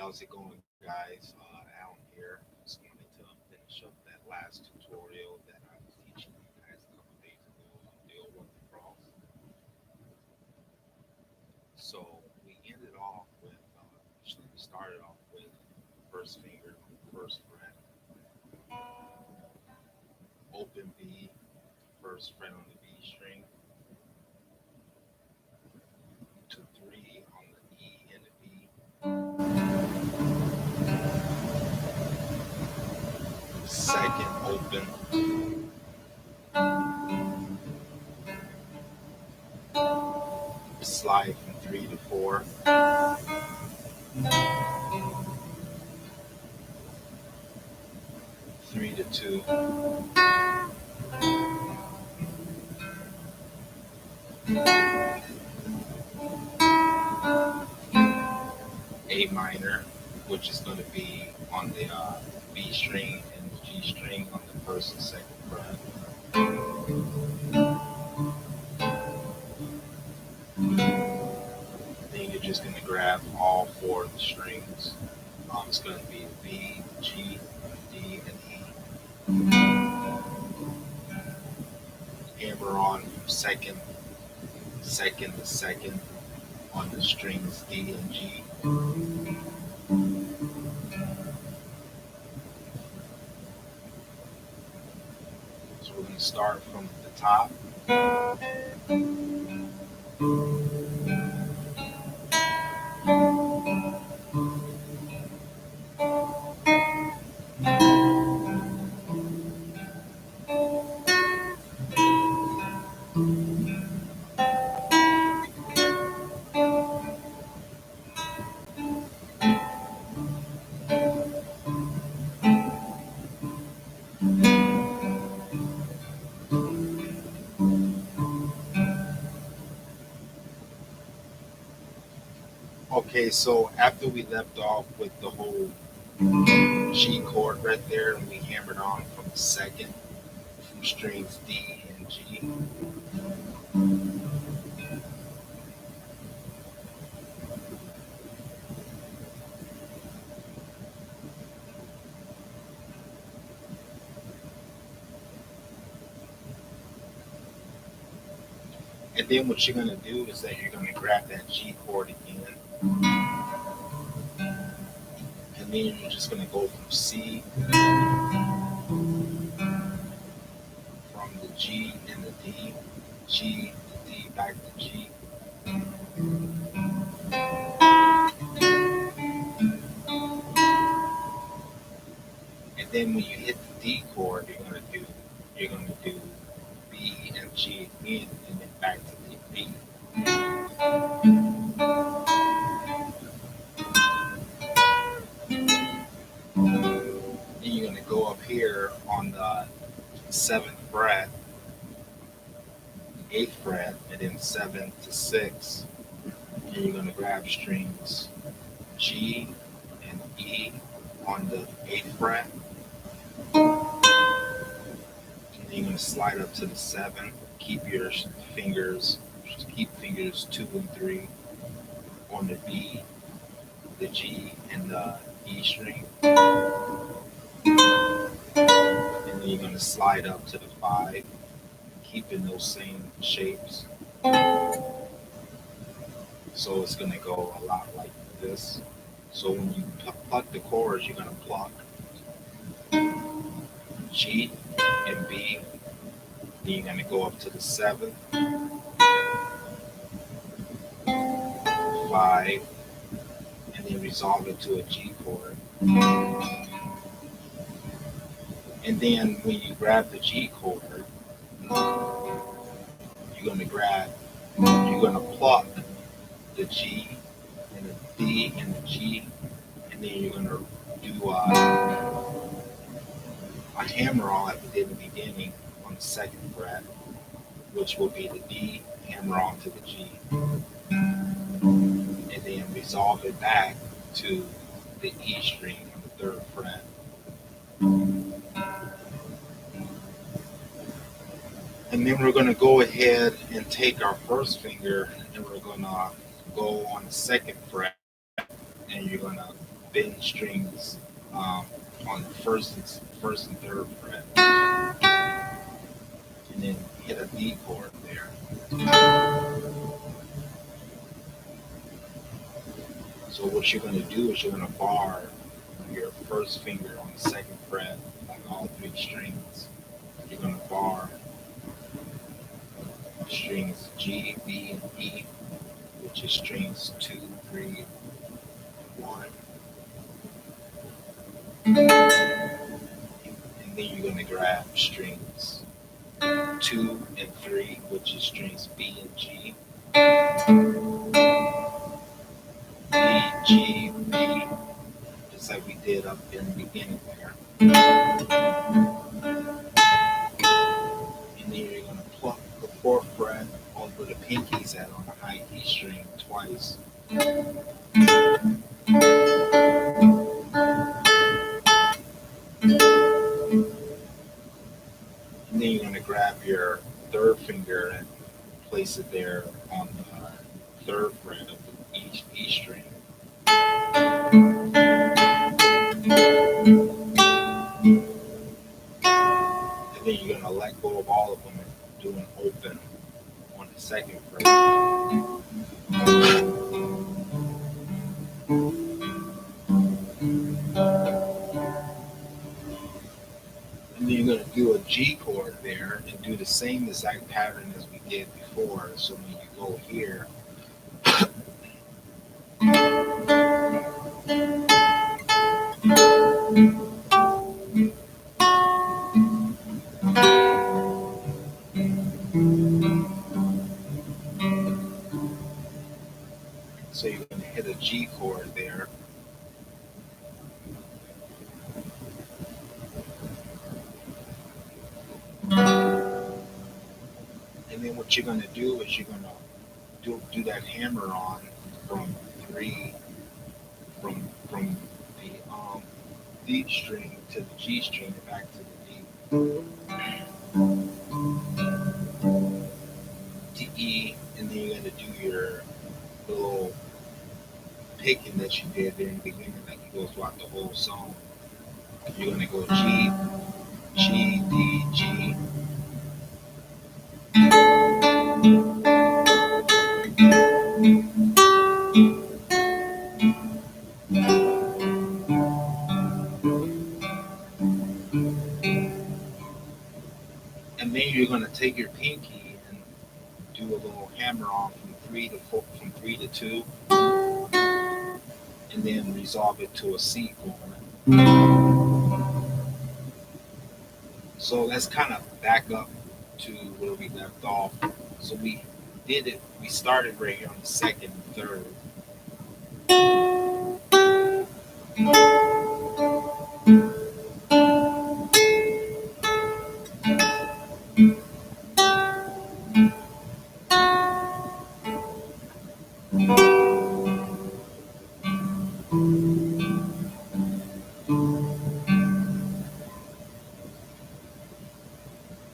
How's it going, guys? Alan here. Just wanted to finish up that last tutorial that I was teaching you guys a couple days ago on deal with the frost. So we ended off with, actually, we started off with first finger on the first fret, open B, first fret on the B string, to three on the E and the B, second open, slide from three to four, three to two, A minor, which is going to be on the B string and the G string on the first and second fret. Then you're just going to grab all four of the strings. It's going to be B, G, D, and E. Hammer on from second to second on the strings D and G. So we're going to start from the top. Okay, so after we left off with the whole G chord right there, and we hammered on from the second from strings D and G. And then what you're going to do is that you're going to grab that G chord again. And then you're just going to go from C, from the G and the D, G to D, back to G. And then when you hit the D chord, you're going to do B and G again, and then back to the B. Then you're going to go up here on the seventh fret, eighth fret, and then seven to six. And you're going to grab strings G and E on the eighth fret. And then you're going to slide up to the seven. Keep fingers two and three on the B, the G, and the E string. And then you're going to slide up to the five, keeping those same shapes. So it's going to go a lot like this. So when you pluck the chords, you're going to pluck G and B. Then you're going to go up to the seventh, five, and then resolve it to a G chord. And then when you grab the G chord, you're going to pluck the G and the D and the G, and then you're going to do a hammer on like we did in the beginning on the second fret, which will be the D, hammer on to the G, and then resolve it back to the E string on the third fret. And then we're going to go ahead and take our first finger and we're going to go on the second fret, and you're going to bend strings on the first and third fret, and then hit a D chord there. So what you're going to do is you're going to bar your first finger on the second fret, like all three strings. You're going to bar strings G, B, and E, which is strings 2, 3, 1. And then you're going to grab strings 2 and 3, which is strings B and G. B, G, B, just like we did up in the beginning there. And then you're going to pluck the fourth fret on where the pinky's at on the high E string twice. And then you're going to grab your third finger and place it there on the third fret of the E string. And then you're going to let go of all of them and do an open on the second fret. And then you're going to do a G chord there and do the same exact pattern as we did before. So when you go here, so you're going to hit a G chord there. And then what you're going to do is you're going to do that hammer on from the D string to the G string and back to the D to E, and then you're going to do your little picking that you did there in the beginning, like it goes throughout the whole song. You're going to go G, G, D, G. And then you're going to take your pinky and do a little hammer on from 3 to 4, from 3 to 2, and then resolve it to a C chord. So let's kind of back up to where we left off. So we started right here on the second and third.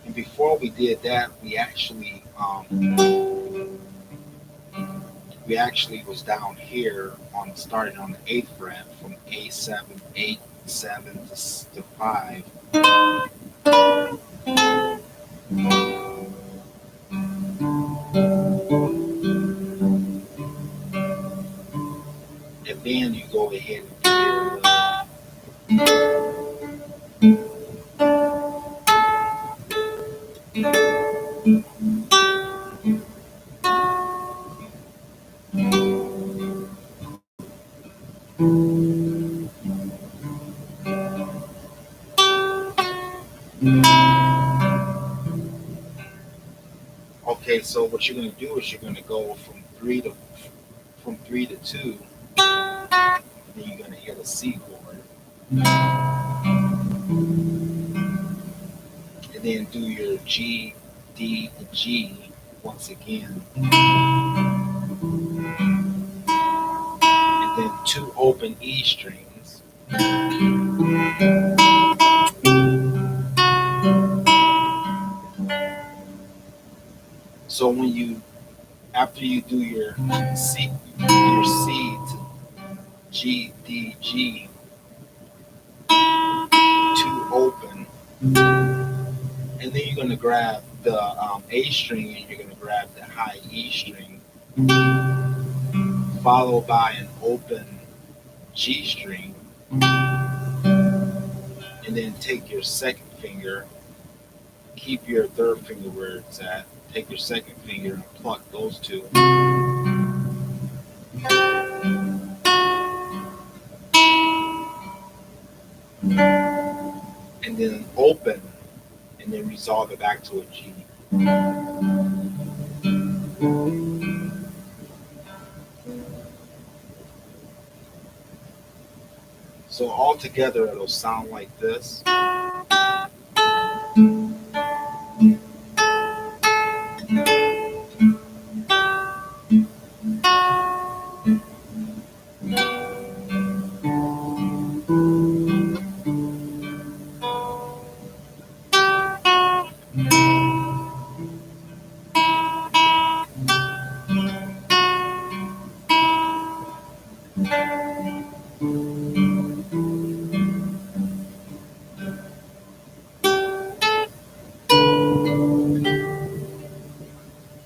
And before we did that, we actually was down here on starting on the 8th fret from A7, 8, 7 to 5. And then you go ahead and do Okay, so what you're going to do is you're going to go from 3 to 2, and then you're going to hit a C chord, and then do your G, D, and G once again, and then 2 open E strings. So after you do your C to G G, D, G to open, and then you're going to grab the A string and you're going to grab the high E string, followed by an open G string, and then take your second finger, keep your third finger where it's at, take your second finger and pluck those two. And then open, and then resolve it back to a G. So all together it'll sound like this.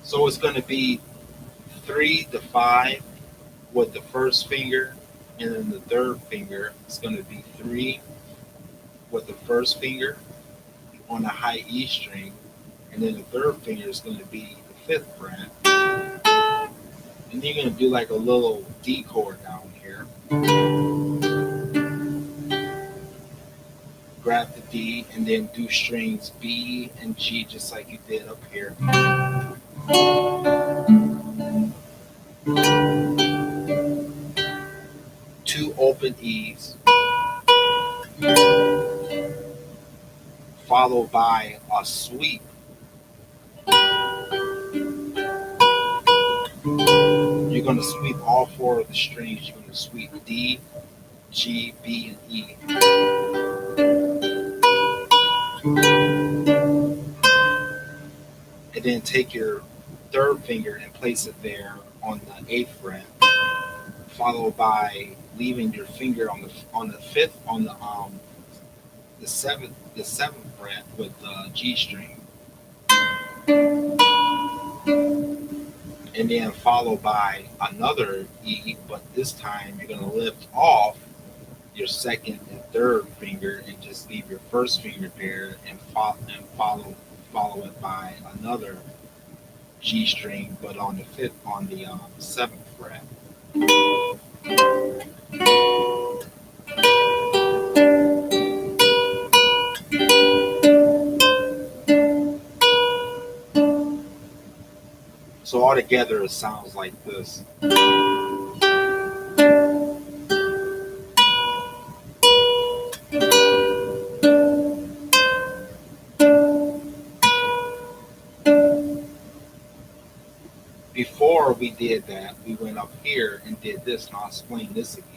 So it's going to be 3 to 5 with the first finger, and then the third finger is going to be 3 with the first finger on the high E string, and then the third finger is going to be the 5th fret. And then you're going to do like a little D chord down here. Grab the D and then do strings B and G just like you did up here. 2 open E's, followed by a sweep. You're going to sweep all 4 of the strings. You're going to sweep D, G, B, and E. And then take your third finger and place it there on the 8th fret, followed by leaving your finger on the 5th on the 7th fret with the G string, and then followed by another E, but this time you're going to lift off your second and third finger and just leave your first finger there and follow it by another G string, but on the 7th fret. So all together it sounds like this. Before we did that, we went up here and did this, and I'll explain this again.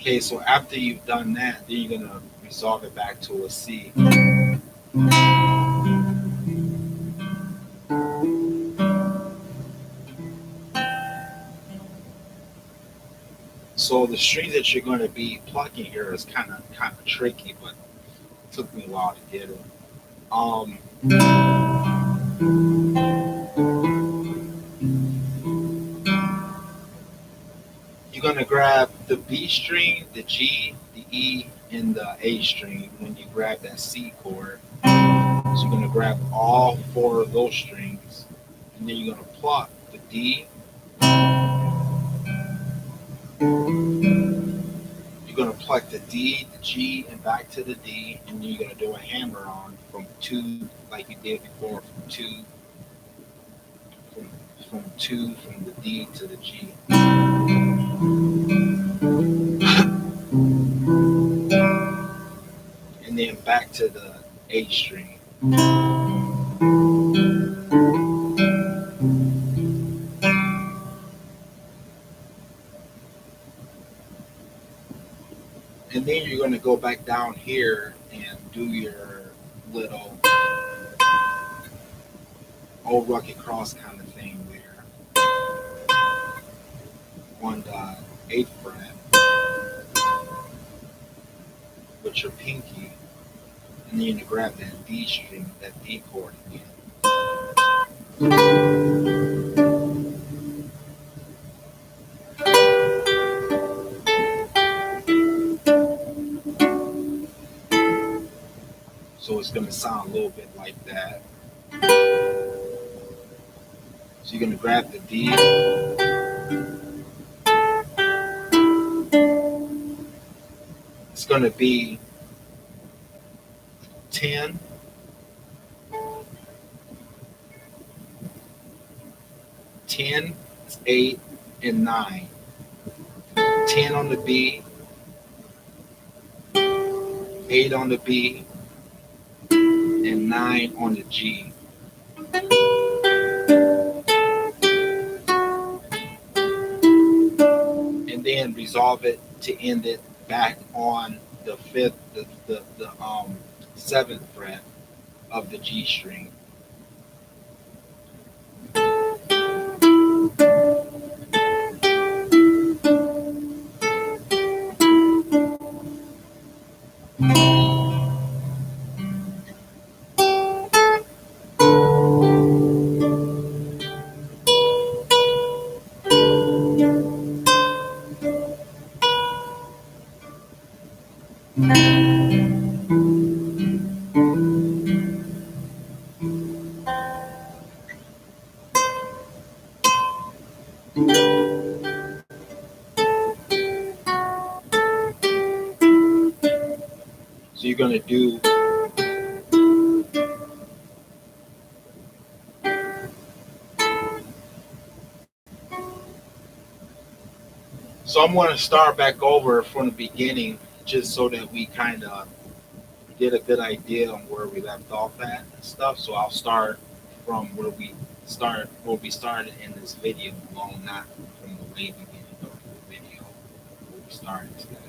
Okay, so after you've done that, then you're going to resolve it back to a C. So the string that you're going to be plucking here is kind of tricky, but it took me a while to get it. You're going to grab the B string, the G, the E, and the A string when you grab that C chord. So you're going to grab all 4 of those strings, and then you're going to pluck the D, the You're gonna pluck the D, the G, and back to the D, and then you're gonna do a hammer on from two, like you did before, from, from the D to the G, and then back to the A string. And then you're gonna go back down here and do your little old rugged cross kind of thing there on the eighth fret with your pinky, and then you grab that D string, that D chord again. So it's gonna sound a little bit like that. So you're gonna grab the D, it's gonna be 10, 10, 8, and 9. 10 on the B, 8 on the B, and 9 on the G. And then resolve it to end it back on the fifth, the seventh fret of the G string. So you're gonna do so I'm gonna start back over from the beginning just so that we kind of get a good idea on where we left off at and stuff. So I'll start from where we started in this video, along not from the way beginning of the video where we started today.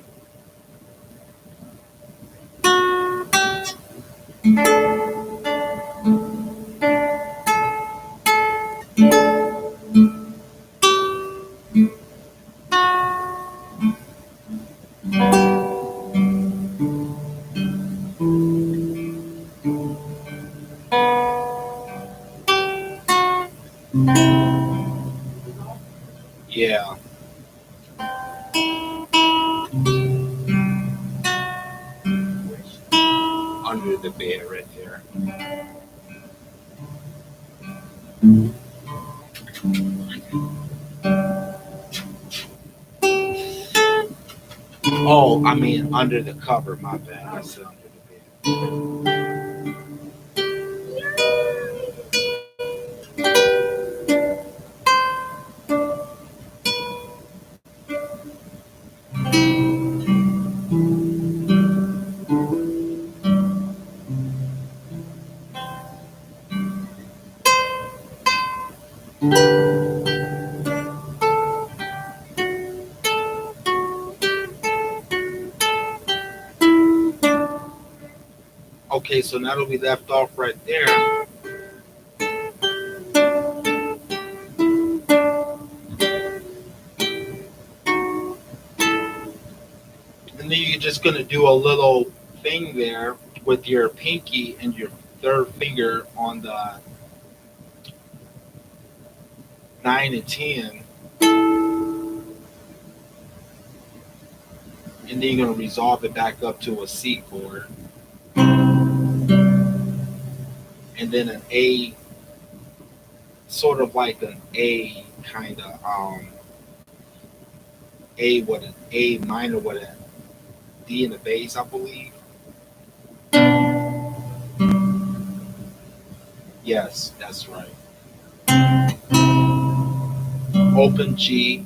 Yeah, under the bed right there. Oh, I mean under the cover. My bad. I said under the bed. Okay, so now that we left off right there, and then you're just gonna do a little thing there with your pinky and your third finger on the 9 and 10, and then you're gonna resolve it back up to a C chord, and then an A, sort of like an A kind of A with an A minor with a D in the bass, I believe. Yes, that's right. Open G,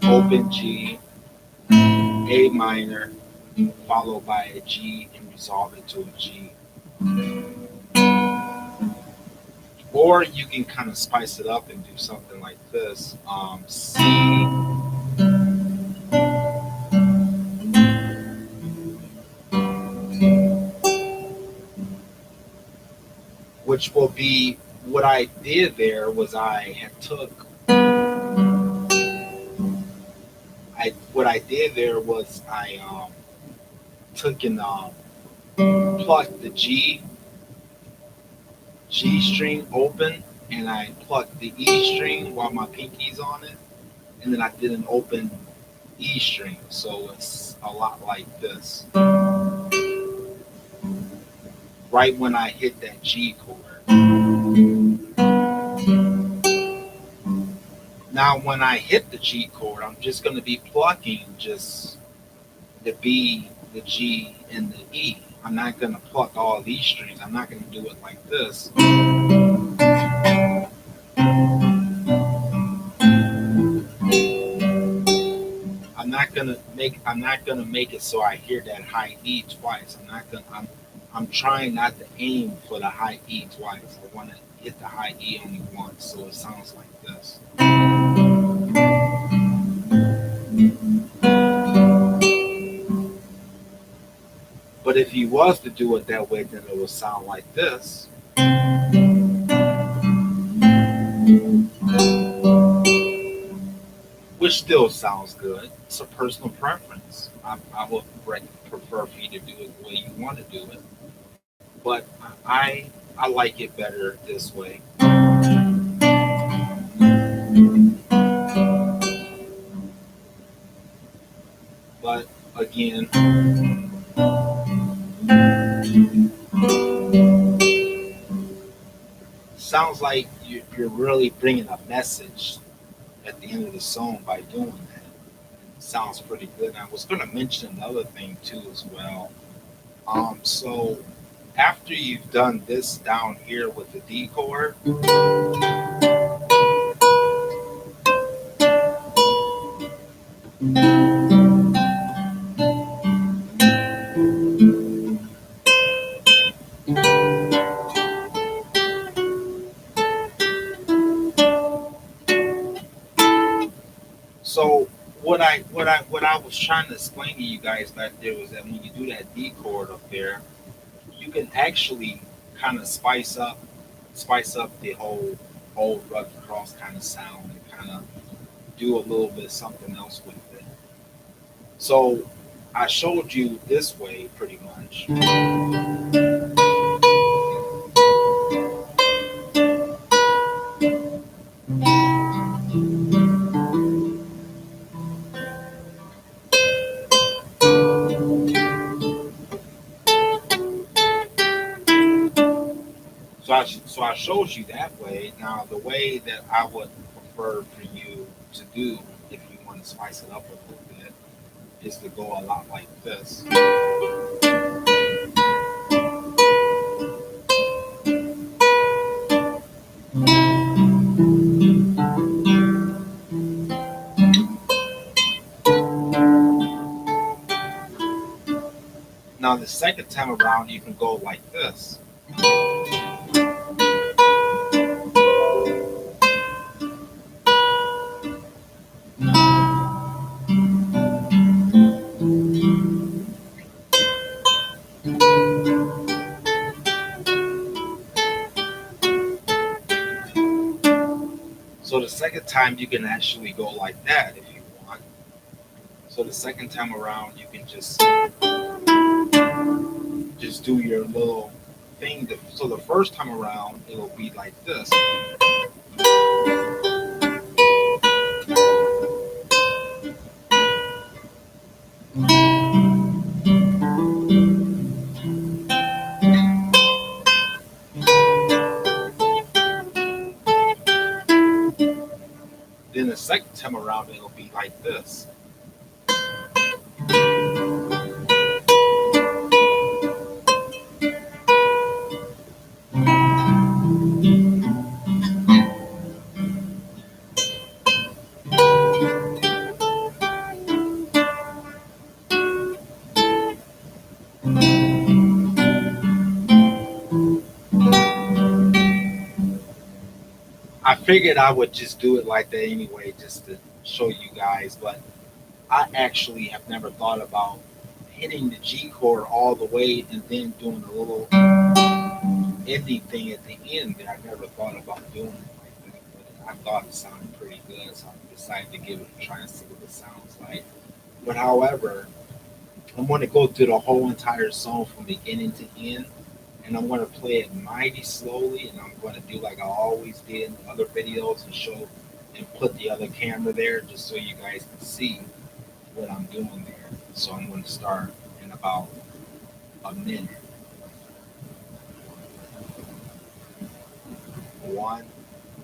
open G, A minor, followed by a G and resolve it to a G. Or you can kind of spice it up and do something like this. C, which will be what I did there was I had took I what I did there was I took and plucked the G string open, and I plucked the E string while my pinky's on it, and then I did an open E string. So it's a lot like this. Right when I hit that G chord. Now when I hit the G chord, I'm just going to be plucking just the B, the G, and the E. I'm not going to pluck all these strings. I'm not going to do it like this. I'm not gonna make it so I hear that high E twice. I'm trying not to aim for the high E twice. I want to hit the high E only once, so it sounds like this. But if you was to do it that way, then it would sound like this. Which still sounds good. It's a personal preference. I would prefer for you to do it the way you want to do it, but I like it better this way. But again, sounds like you're really bringing a message at the end of the song by doing that. Sounds pretty good. I was going to mention another thing too as well. So after you've done this down here with the D chord, so what I was trying to explain to you guys back there was that when you do that D chord up there, you can actually kind of spice up the whole old rugged cross kind of sound and kind of do a little bit something else with it. So I showed you this way pretty much. So I showed you that way. Now the way that I would prefer for you to do if you want to spice it up a little bit is to go a lot like this. Now the second time around you can go like this. So the second time you can actually go like that if you want. So the second time around you can just do your little thing. So the first time around it'll be like this. Then the second time around, it'll be like this. I figured I would just do it like that anyway, just to show you guys. But I actually have never thought about hitting the G chord all the way and then doing a little ending thing at the end that I never thought about doing it like that. But I thought it sounded pretty good, so I decided to give it a try and see what it sounds like. But however, I'm going to go through the whole entire song from beginning to end, and I'm going to play it mighty slowly, and I'm going to do like I always did in other videos and show and put the other camera there just so you guys can see what I'm doing there. So I'm going to start in about a minute. One,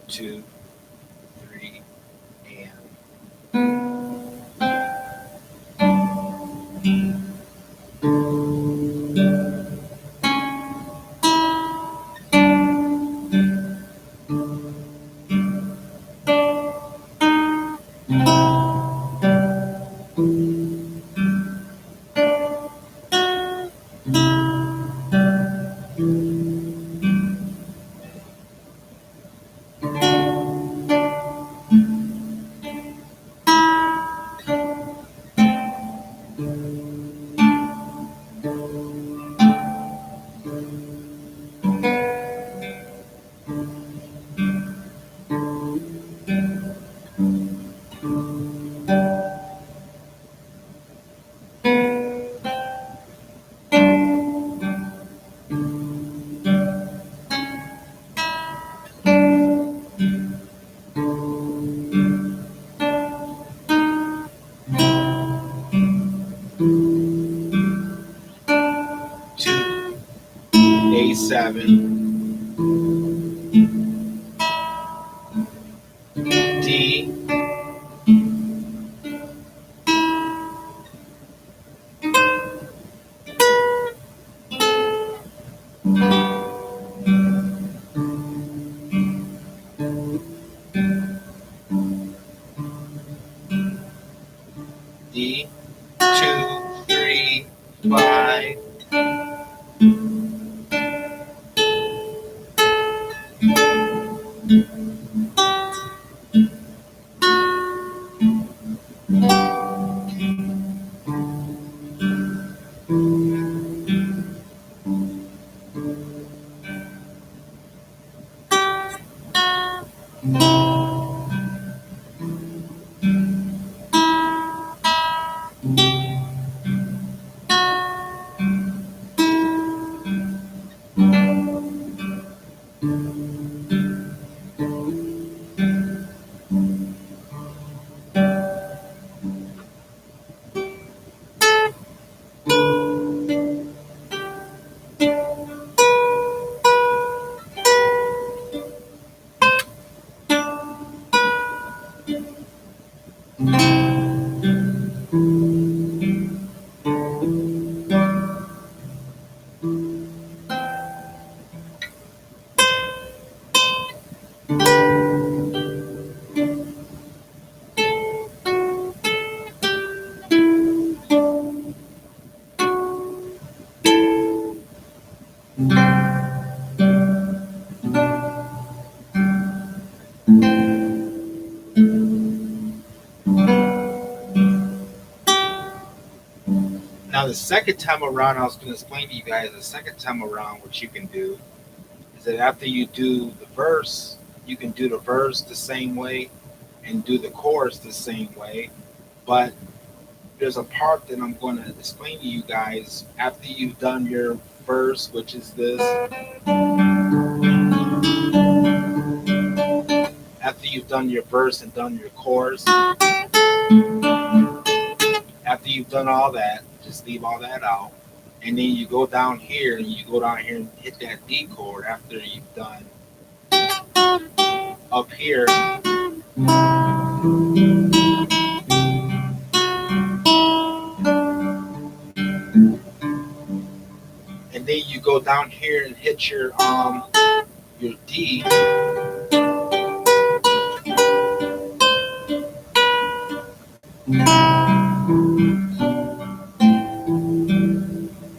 two, three, and two, A7, D, D, 2, 3, 5. Now, the second time around, I was going to explain to you guys the second time around what you can do is that after you do the verse, you can do the verse the same way and do the chorus the same way. But there's a part that I'm going to explain to you guys after you've done your verse, which is this. After you've done your verse and done your chorus, after you've done all that, just leave all that out. And then you go down here and you go down here and hit that D chord after you've done up here. down here and hit your D.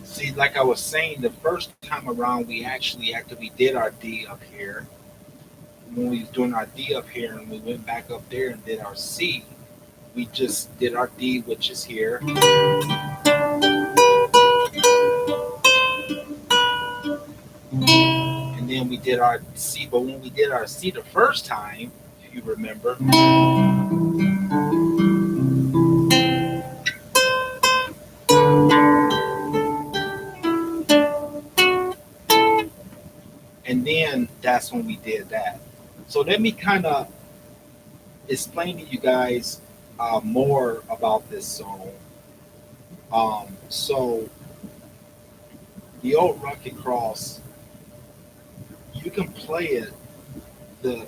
See, like I was saying, the first time around, we actually after we did our D up here, when we was doing our D up here, and we went back up there and did our C, we just did our D, which is here, and then we did our C. But when we did our C the first time, if you remember, and then that's when we did that. So let me kind of explain to you guys more about this song. So the old Rugged Cross, you can play it the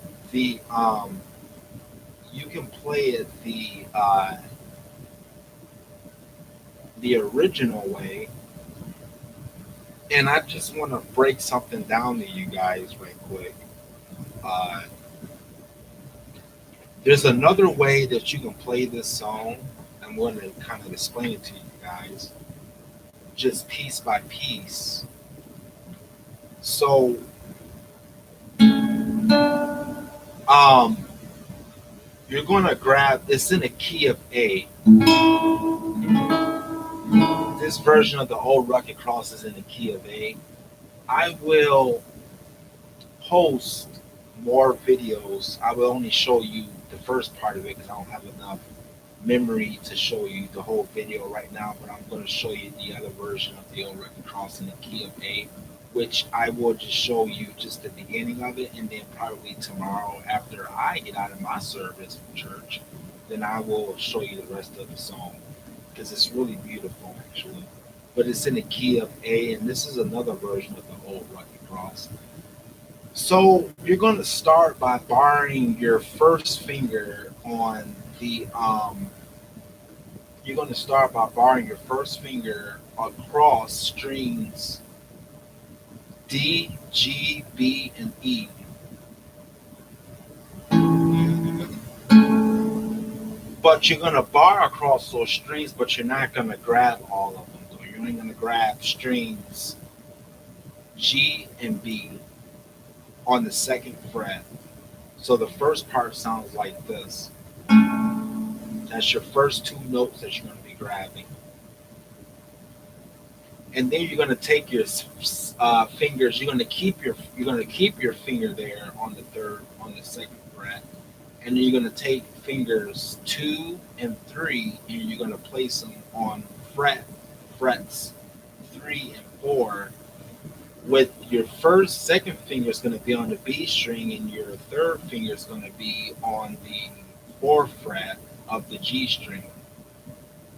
you can play it the original way, and I just want to break something down to you guys right quick. Uh, there's another way that you can play this song. I'm going to kind of explain it to you guys, just piece by piece. So, um, you're going to grab. It's in a key of A. This version of the old Rugged Cross is in the key of A. I will post more videos. I will only show you the first part of it because I don't have enough memory to show you the whole video right now, but I'm going to show you the other version of the old Rugged Cross in the key of A, which I will just show you just the beginning of it, and then probably tomorrow after I get out of my service from church, then I will show you the rest of the song because it's really beautiful actually. But it's in the key of A, and this is another version of the old Rugged Cross. So you're going to start by barring your first finger on the you're going to start by barring your first finger across strings D, G, B, and E. But you're going to bar across those strings, but you're not going to grab all of them. So you're only going to grab strings G and B on the second fret. So the first part sounds like this. That's your first two notes that you're going to be grabbing. And then you're going to take your fingers. You're going to keep your finger there on the second fret, and then you're going to take fingers 2 and 3, and you're going to place them on frets 3 and 4. With your second finger is going to be on the B string, and your third finger is going to be on the fourth fret of the G string.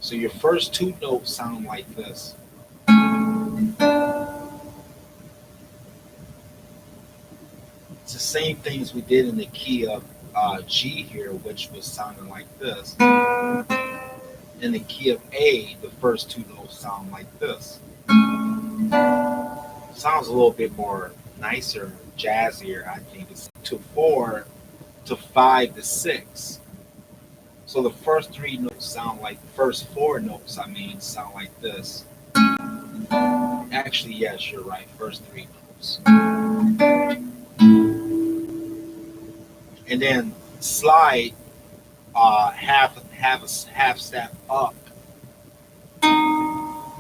So your first two notes sound like this. It's the same things we did in the key of G here, which was sounding like this. In the key of A, the first two notes sound like this. Sounds a little bit more nicer, jazzier, I think. It's to 4 to 5 to 6. So the first three notes first four notes, sound like this. Actually, yes, you're right. First three notes. And then slide half step up, and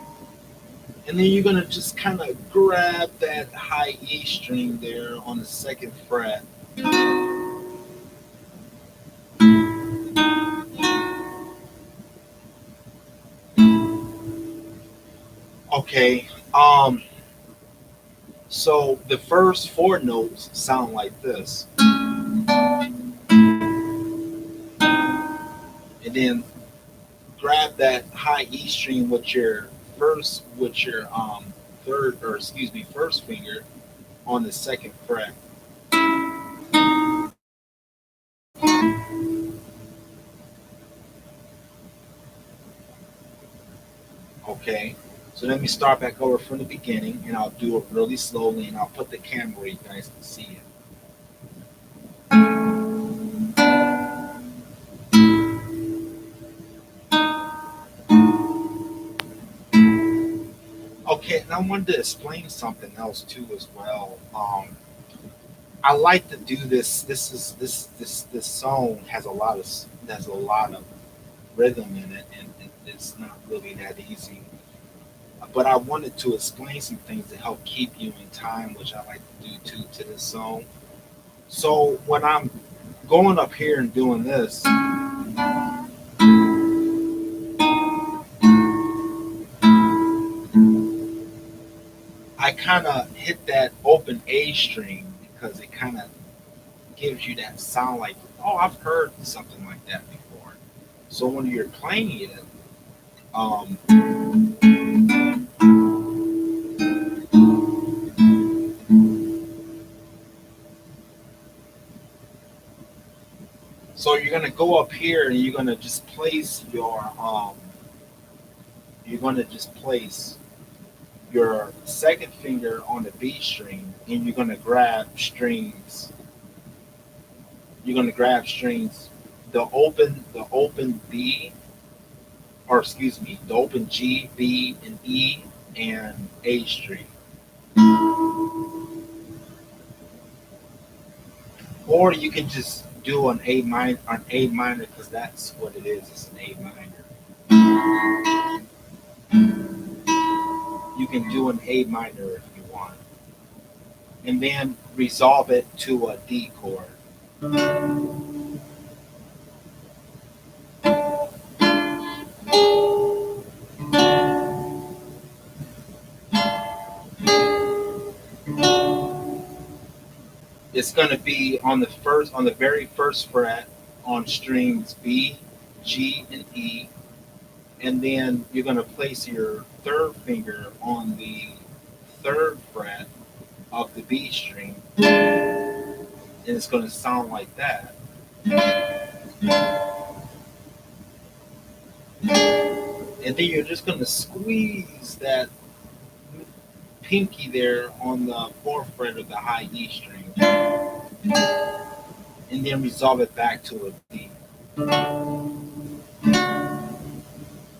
then you're gonna just kind of grab that high E string there on the second fret. Okay. So the first four notes sound like this, and then grab that high E string with your first finger on the second fret. Okay. So let me start back over from the beginning, and I'll do it really slowly, and I'll put the camera where you guys can see it. Okay, and I wanted to explain something else too as well. I like to do this. This song has a lot of rhythm in it, and it's not really that easy. But I wanted to explain some things to help keep you in time, which I like to do too to this song. So when I'm going up here and doing this, I kind of hit that open A string because it kind of gives you that sound like, oh, I've heard something like that before. So when you're playing it, um, so you're gonna go up here and you're gonna just place you're gonna just place your second finger on the B string, and you're gonna grab strings. You're gonna grab strings, the open B, or excuse me, the open G, B, and E, and A string. Or you can just do an A minor, because that's what it is. It's an A minor. You can do an A minor if you want, and then resolve it to a D chord. It's going to be on the very first fret on strings B, G, and E, and then you're going to place your third finger on the third fret of the B string, and it's going to sound like that. And then you're just going to squeeze that pinky there on the fourth fret of the high E string, and then resolve it back to a D.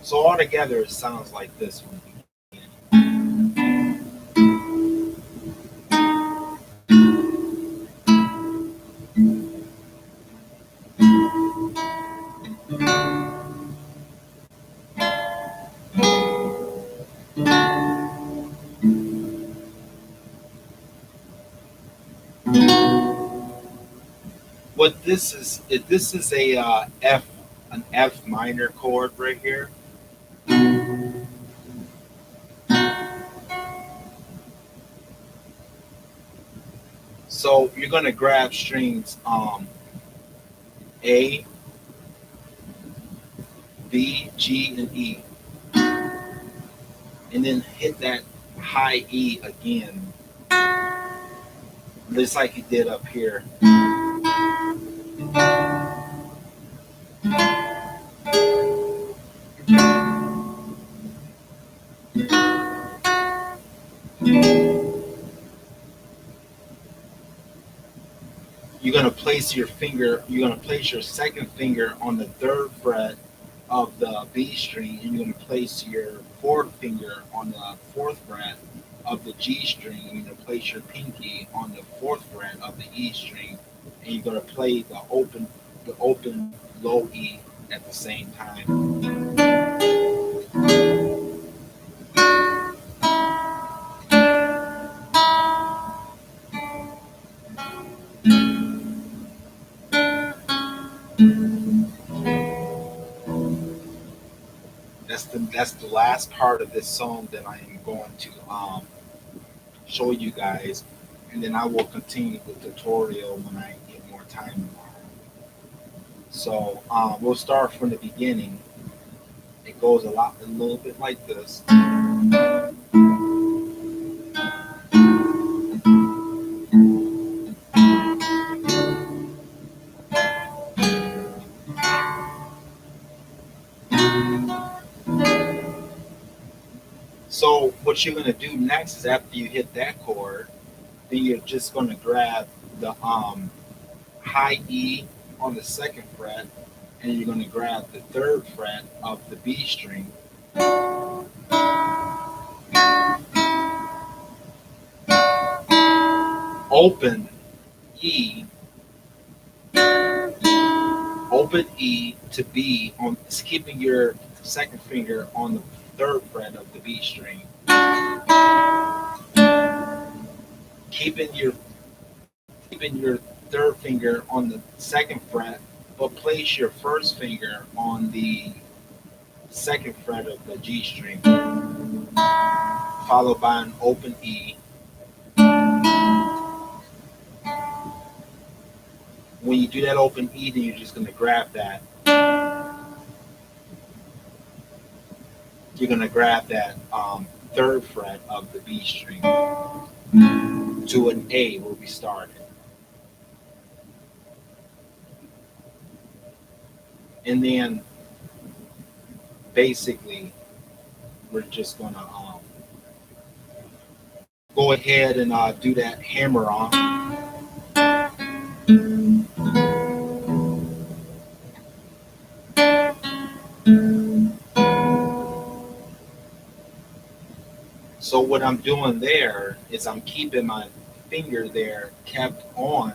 So altogether, it sounds like this one. What this is a an F minor chord right here. So you're gonna grab strings A, B, G, and E, and then hit that high E again, just like you did up here. You're gonna place your second finger on the third fret of the B string, and you're gonna place your fourth finger on the fourth fret of the G string, and you're gonna place your pinky on the fourth fret of the E string, and you're gonna play the open low E at the same time. That's the last part of this song that I am going to show you guys, and then I will continue the tutorial when I get more time tomorrow. So we'll start from the beginning. It goes a little bit like this. So what you're gonna do next is after you hit that chord, then you're just gonna grab the high E on the second fret, and you're gonna grab the third fret of the B string, open E, open E to B on keeping your second finger on the third fret of the B string, keeping your keeping your third finger on the second fret, but place your first finger on the second fret of the G string, followed by an open E. When you do that open E, then you're just going to grab that. You're going to grab that third fret of the B string to an A where we started. And then basically, we're just going to go ahead and do that hammer on. So what I'm doing there is I'm keeping my finger there kept on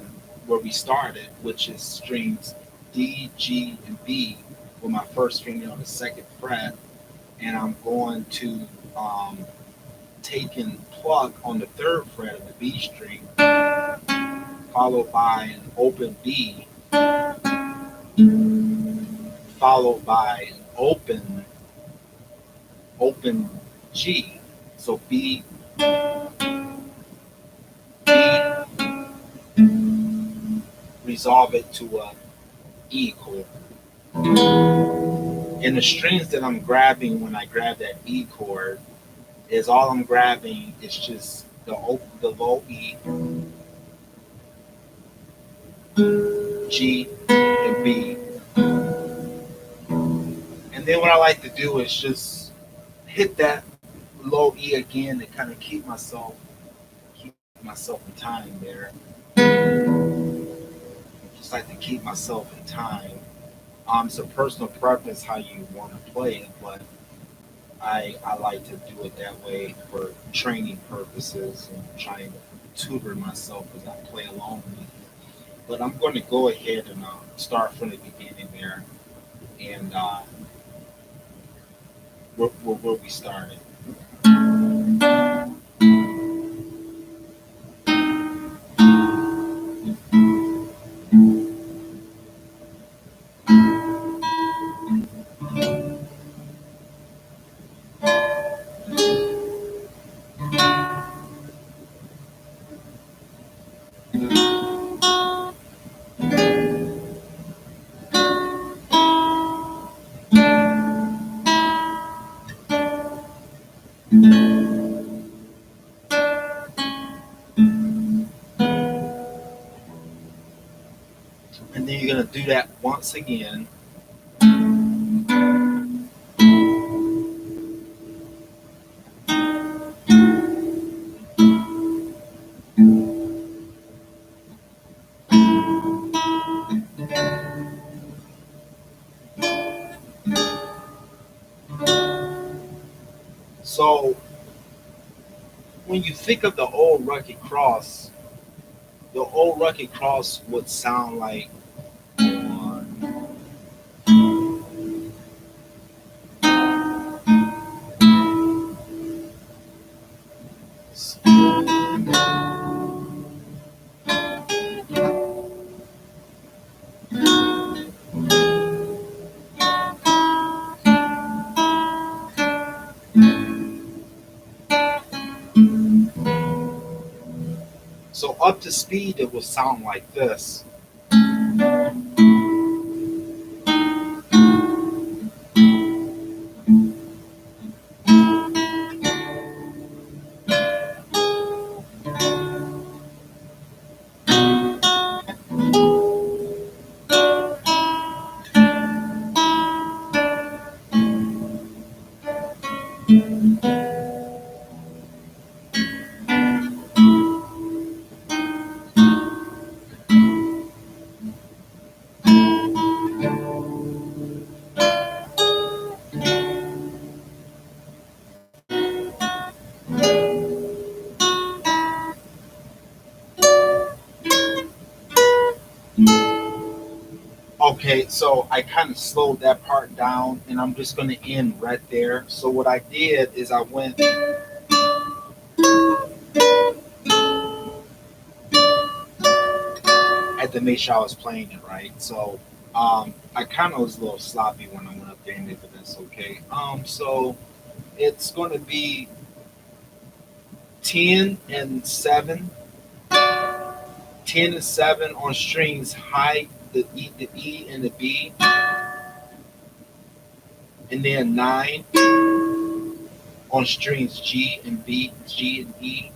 where we started, which is strings D, G, and B with my first finger on the second fret. And I'm going to take and pluck on the third fret of the B string, followed by an open B, followed by an open G. So B, resolve it to a E chord. And the strings that I'm grabbing when I grab that E chord is all I'm grabbing is just the low E, G, and B. And then what I like to do is just hit that low E again to kind of keep myself in time there. Just like to keep myself in time. It's a personal preference how you want to play it, but I like to do it that way for training purposes and trying to tutor myself as I play along with it. But I'm going to go ahead and start from the beginning there and where we started. And then you're going to do that once again. So when you think of the old rugged cross, the old rugged cross would sound like one. So up to speed, it will sound like this. Okay, so I kind of slowed that part down, and I'm just going to end right there. So what I did is I went. I had to make sure I was playing it right. So I kind of was a little sloppy when I went up there and did, but that's okay. So it's going to be 10 and 7, 10 and 7 on strings high, the E and the B, and then 9 on strings G and B, G and E,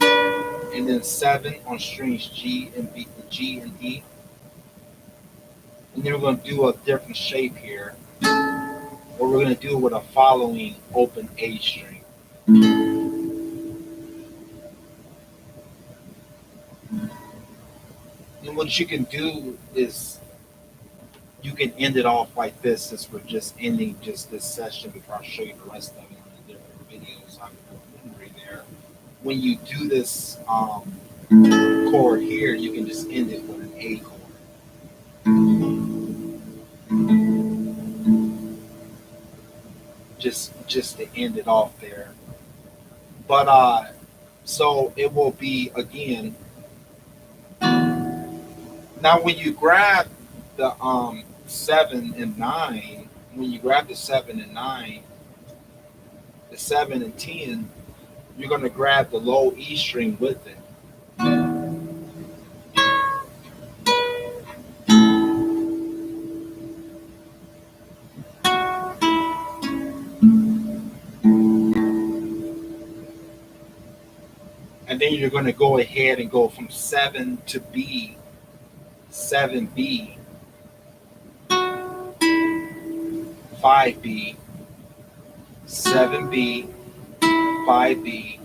and then 7 on strings G and B, G and E. And then we're going to do a different shape here, where we're going to do it with a following open A string. And what you can do is you can end it off like this, since we're just ending just this session before I show you the rest of it on the different videos. I'm memory there. When you do this chord here, you can just end it with an A chord. Just to end it off there. But so it will be again. Now when you grab the 7 and 9, when you grab the 7 and 9, the 7 and 10, you're going to grab the low E string with it. And then you're going to go ahead and go from 7 to B, 7B, 5B, 7B, 5B,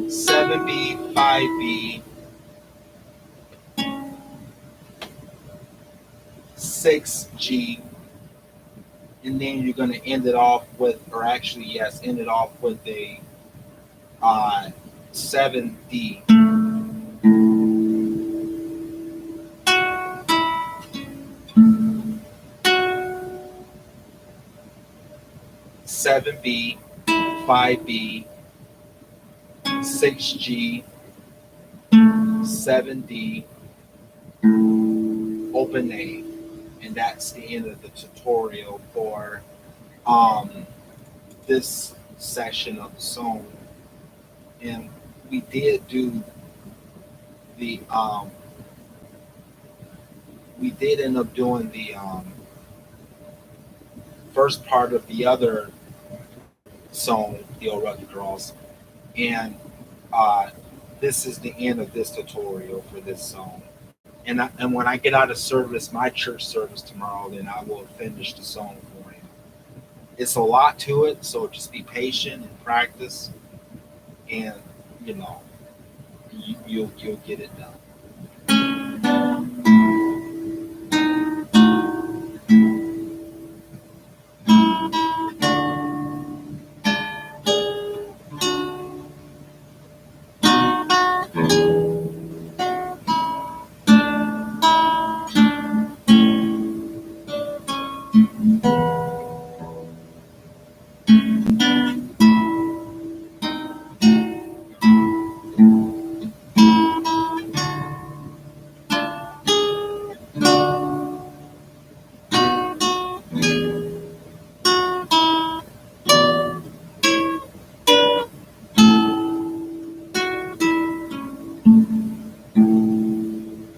7B, 5B, 6G, and then you're going to end it off with, or actually, yes, end it off with a 7D. 7B, 5B, 6G, 7D, open A. And that's the end of the tutorial for this section of the song. And we did do the we did end up doing the first part of the other song, the Old Rugged Cross, and uh, this is the end of this tutorial for this song. And when I get out of service, my church service tomorrow, then I will finish the song for you. It's a lot to it, so just be patient and practice, and you know you'll get it done.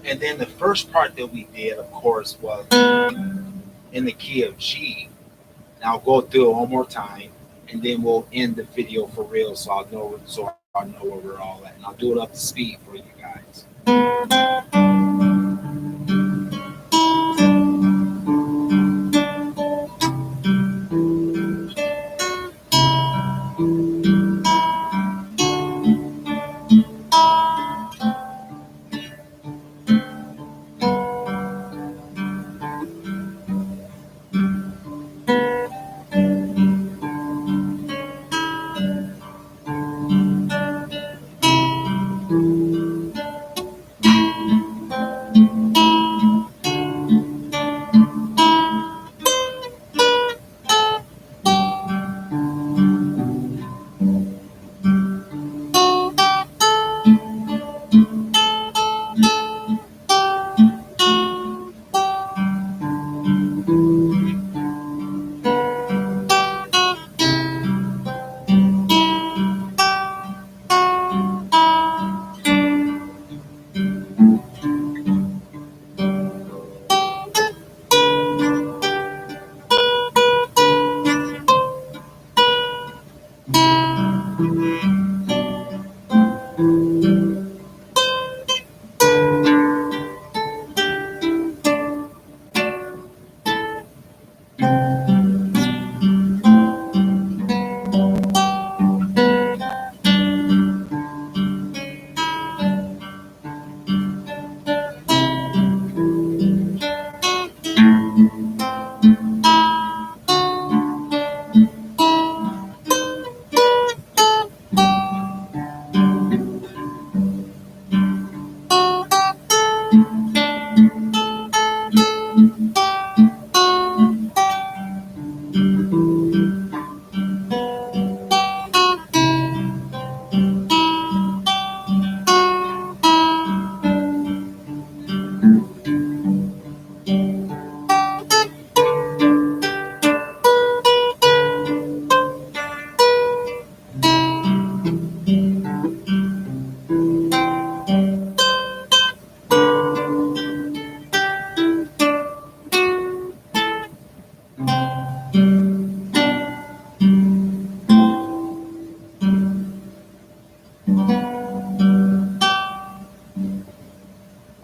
And then the first part that we did, of course, was in the key of G. And I'll go through it one more time, and then we'll end the video for real, so I'll know where we're all at, and I'll do it up to speed for you guys.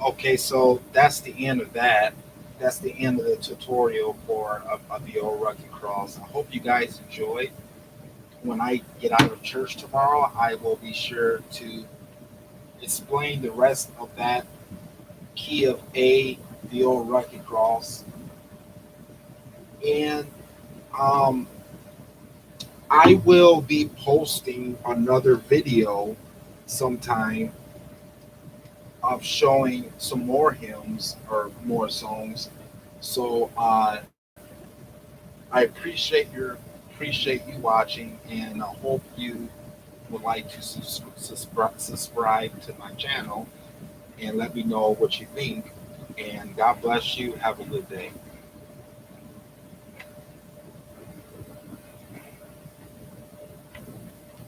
Okay, so that's the end of that. That's the end of the tutorial for the old rugged cross. I hope you guys enjoyed. When I get out of church tomorrow, I will be sure to explain the rest of that key of A, the old rugged cross, and um, I will be posting another video sometime of showing some more hymns or more songs. So I appreciate you watching, and I hope you would like to subscribe to my channel and let me know what you think. And God bless you. Have a good day.